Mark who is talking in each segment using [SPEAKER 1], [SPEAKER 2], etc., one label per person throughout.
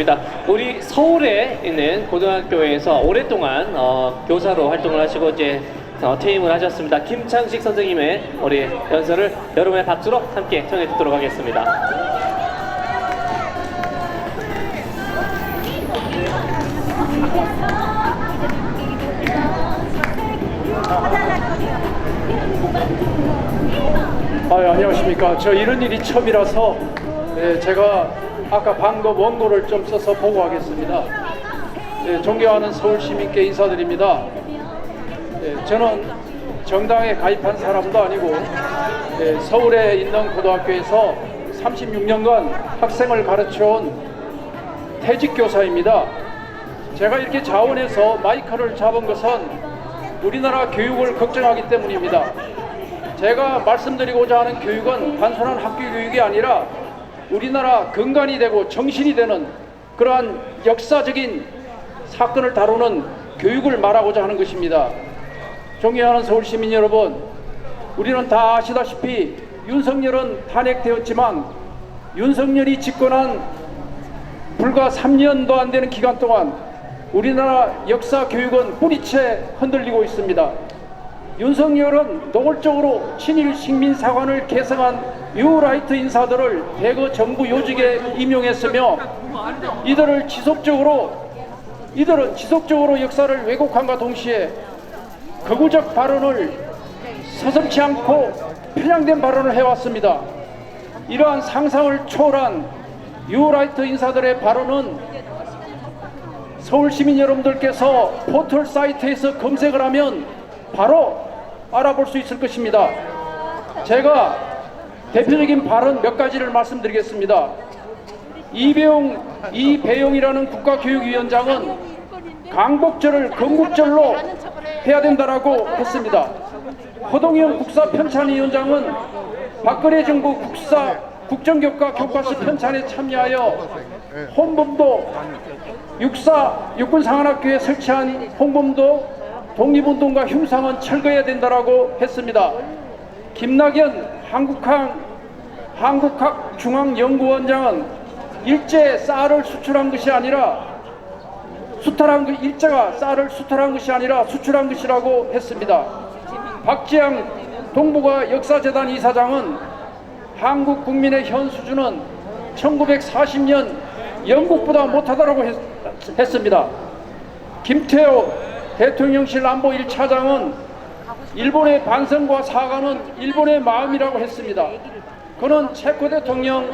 [SPEAKER 1] 하겠습니다. 우리 서울에 있는 고등학교에서 오랫동안 교사로 활동을 하시고 이제 퇴임을 하셨습니다. 김창식 선생님의 우리 연설을 여러분의 박수로 함께 청해 듣도록 하겠습니다.
[SPEAKER 2] 안녕하십니까. 저 이런 일이 처음이라서 제가 아까 방금 원고를 좀 써서 보고하겠습니다. 존경하는 서울 시민께 인사드립니다. 저는 정당에 가입한 사람도 아니고 서울에 있는 고등학교에서 36년간 학생을 가르쳐온 퇴직교사입니다. 제가 이렇게 자원해서 마이크를 잡은 것은 우리나라 교육을 걱정하기 때문입니다. 제가 말씀드리고자 하는 교육은 단순한 학교 교육이 아니라 우리나라 근간이 되고 정신이 되는 그러한 역사적인 사건을 다루는 교육을 말하고자 하는 것입니다. 존경하는 서울 시민 여러분, 우리는 다 아시다시피 윤석열은 탄핵되었지만 윤석열이 집권한 불과 3년도 안 되는 기간 동안 우리나라 역사 교육은 뿌리채 흔들리고 있습니다. 윤석열은 노골적으로 친일 식민사관을 개성한 뉴라이트 인사들을 대거 정부 요직에 임용했으며 이들은 지속적으로 역사를 왜곡함과 동시에 극우적 발언을 서슴지 않고 편향된 발언을 해왔습니다. 이러한 상상을 초월한 뉴라이트 인사들의 발언은 서울 시민 여러분들께서 포털 사이트에서 검색을 하면 바로 알아볼 수 있을 것입니다. 제가 대표적인 발언 몇 가지를 말씀드리겠습니다. 이배용이라는 국가교육위원장은 강복절을 건국절로 해야 된다라고 했습니다. 허동영 국사편찬위원장은 박근혜 정부 국정교과 교과서 편찬에 참여하여 홍범도 육군상한학교에 설치한 홍범도 독립운동가 흉상은 철거해야 된다라고 했습니다. 김낙연 한국학중앙연구원장은 일제 쌀을 수출한 것이 아니라 일제가 쌀을 수탈한 것이 아니라 수출한 것이라고 했습니다. 박지영 동북아 역사재단 이사장은 한국 국민의 현 수준은 1940년 영국보다 못하다라고 했습니다. 김태호 대통령실 안보 1차장은 일본의 반성과 사과는 일본의 마음이라고 했습니다. 그는 체코 대통령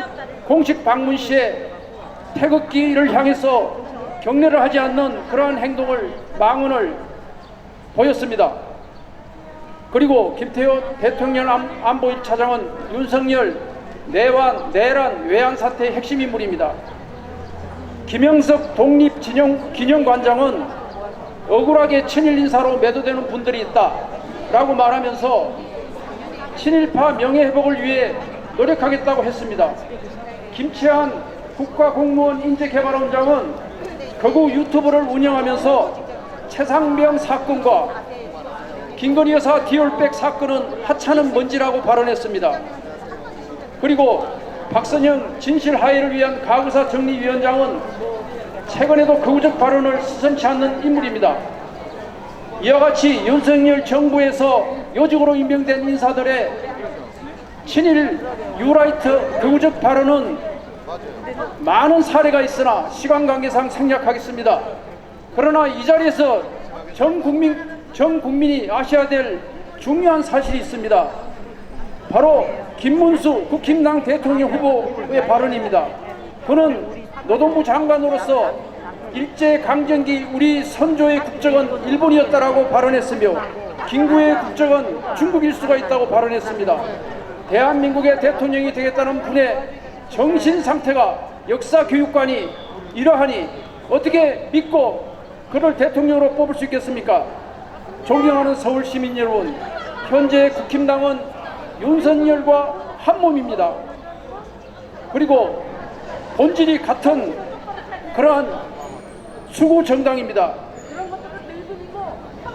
[SPEAKER 2] 공식 방문 시에 태극기를 향해서 격려를 하지 않는 그러한 망언을 보였습니다. 그리고 김태호 대통령 안보 1차장은 윤석열 내란 외환 사태의 핵심 인물입니다. 김영석 독립기념관장은 억울하게 친일 인사로 매도되는 분들이 있다 라고 말하면서 친일파 명예회복을 위해 노력하겠다고 했습니다. 김치한 국가공무원 인재개발원장은 극우 유튜브를 운영하면서 최상병 사건과 김건희 여사 디올백 사건은 하찮은 먼지라고 발언했습니다. 그리고 박선영 진실화해를 위한 가구사 정리위원장은 최근에도 극우적 발언을 스선치 않는 인물입니다. 이와 같이 윤석열 정부에서 요직으로 임명된 인사들의 친일 뉴라이트 극우적 발언은 많은 사례가 있으나 시간 관계상 생략하겠습니다. 그러나 이 자리에서 전 국민이 아셔야 될 중요한 사실이 있습니다. 바로 김문수 국힘당 대통령 후보의 발언입니다. 그는 노동부 장관으로서 일제강점기 우리 선조의 국적은 일본이었다라고 발언했으며 김구의 국적은 중국일 수가 있다고 발언했습니다. 대한민국의 대통령이 되겠다는 분의 정신 상태가 역사교육관이 이러하니 어떻게 믿고 그를 대통령으로 뽑을 수 있겠습니까? 존경하는 서울 시민 여러분, 현재 국힘당은 윤석열과 한 몸입니다. 그리고 본질이 같은 그러한 수구 정당입니다.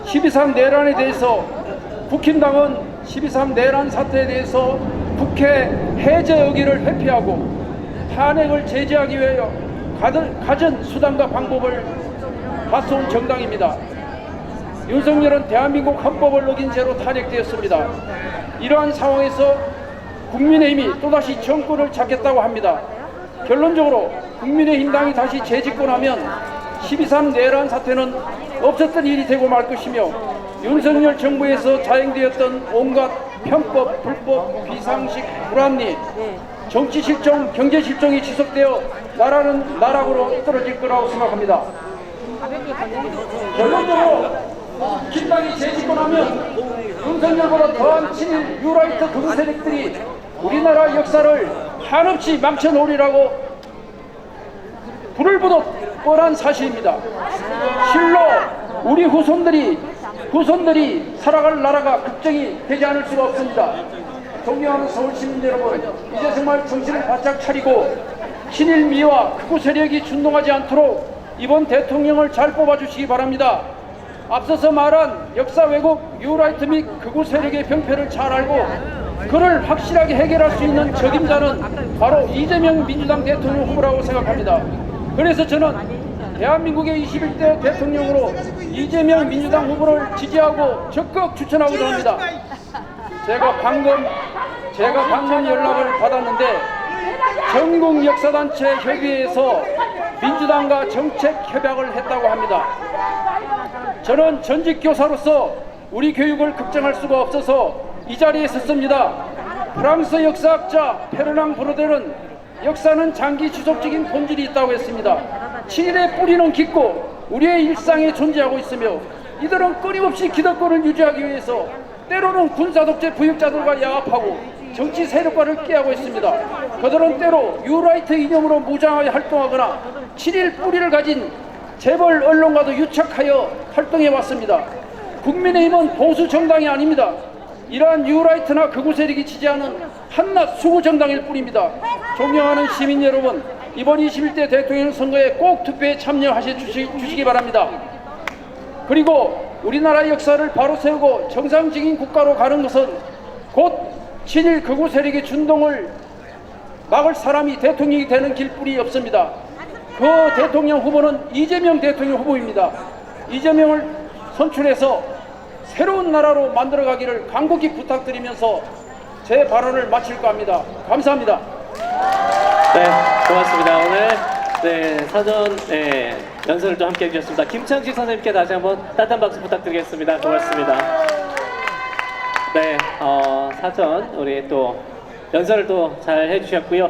[SPEAKER 2] 12.3 내란에 대해서 국힘당은 12.3 내란 사태에 대해서 국회 해제 의결을 회피하고 탄핵을 제지하기 위하여 가진 수단과 방법을 갖춰온 정당입니다. 윤석열은 대한민국 헌법을 어긴 채로 탄핵되었습니다. 이러한 상황에서 국민의힘이 또다시 정권을 잡겠다고 합니다. 결론적으로 국민의힘 당이 다시 재집권하면 12.3 내란 사태는 없었던 일이 되고 말 것이며 윤석열 정부에서 자행되었던 온갖 편법, 불법, 비상식, 불합리, 정치 실종, 경제 실종이 지속되어 나라는 나락으로 떨어질 거라고 생각합니다. 결론적으로 김당이 재집권하면 윤석열보다 더한 친일 뉴라이트 극우 세력들이 우리나라 역사를 한없이 망쳐놓으리라고 불을 보듯 뻔한 사실입니다. 실로 우리 후손들이 살아갈 나라가 걱정이 되지 않을 수가 없습니다. 존경하는 서울 시민 여러분, 이제 정말 정신을 바짝 차리고 친일미와 극우 세력이 준동하지 않도록 이번 대통령을 잘 뽑아주시기 바랍니다. 앞서서 말한 역사 왜곡, 뉴라이트 및 극우 세력의 병폐를 잘 알고 그를 확실하게 해결할 수 있는 적임자는 바로 이재명 민주당 대통령 후보라고 생각합니다. 그래서 저는 대한민국의 21대 대통령으로 이재명 민주당 후보를 지지하고 적극 추천하고자 합니다. 제가 방금 연락을 받았는데 전국 역사단체 협의회에서 민주당과 정책 협약을 했다고 합니다. 저는 전직 교사로서 우리 교육을 걱정할 수가 없어서 이 자리에 섰습니다. 프랑스 역사학자 페르낭 브로델은 역사는 장기 지속적인 본질이 있다고 했습니다. 친일의 뿌리는 깊고 우리의 일상에 존재하고 있으며 이들은 끊임없이 기득권을 유지하기 위해서 때로는 군사독재 부역자들과 야합하고 정치 세력과를 깨하고 있습니다. 그들은 때로 뉴라이트 이념으로 무장하여 활동하거나 친일 뿌리를 가진 재벌 언론과도 유착하여 활동해 왔습니다. 국민의힘은 보수 정당이 아닙니다. 이러한 뉴라이트나 극우 세력이 지지하는 한낱 수구 정당일 뿐입니다. 존경하는 시민 여러분, 이번 21대 대통령 선거에 꼭 투표에 참여하셔 주시기 바랍니다. 그리고 우리나라 역사를 바로 세우고 정상적인 국가로 가는 것은 곧 친일 극우 세력의 준동을 막을 사람이 대통령이 되는 길뿐이 없습니다. 그 대통령 후보는 이재명 대통령 후보입니다. 이재명을 선출해서 새로운 나라로 만들어가기를 간곡히 부탁드리면서 제 발언을 마칠까 합니다. 감사합니다.
[SPEAKER 1] 네, 고맙습니다. 오늘 사전 연설을 또 함께 해주셨습니다. 김창식 선생님께 다시 한번 따뜻한 박수 부탁드리겠습니다. 고맙습니다. 네, 사전 우리 또 연설을 또 잘 해주셨고요.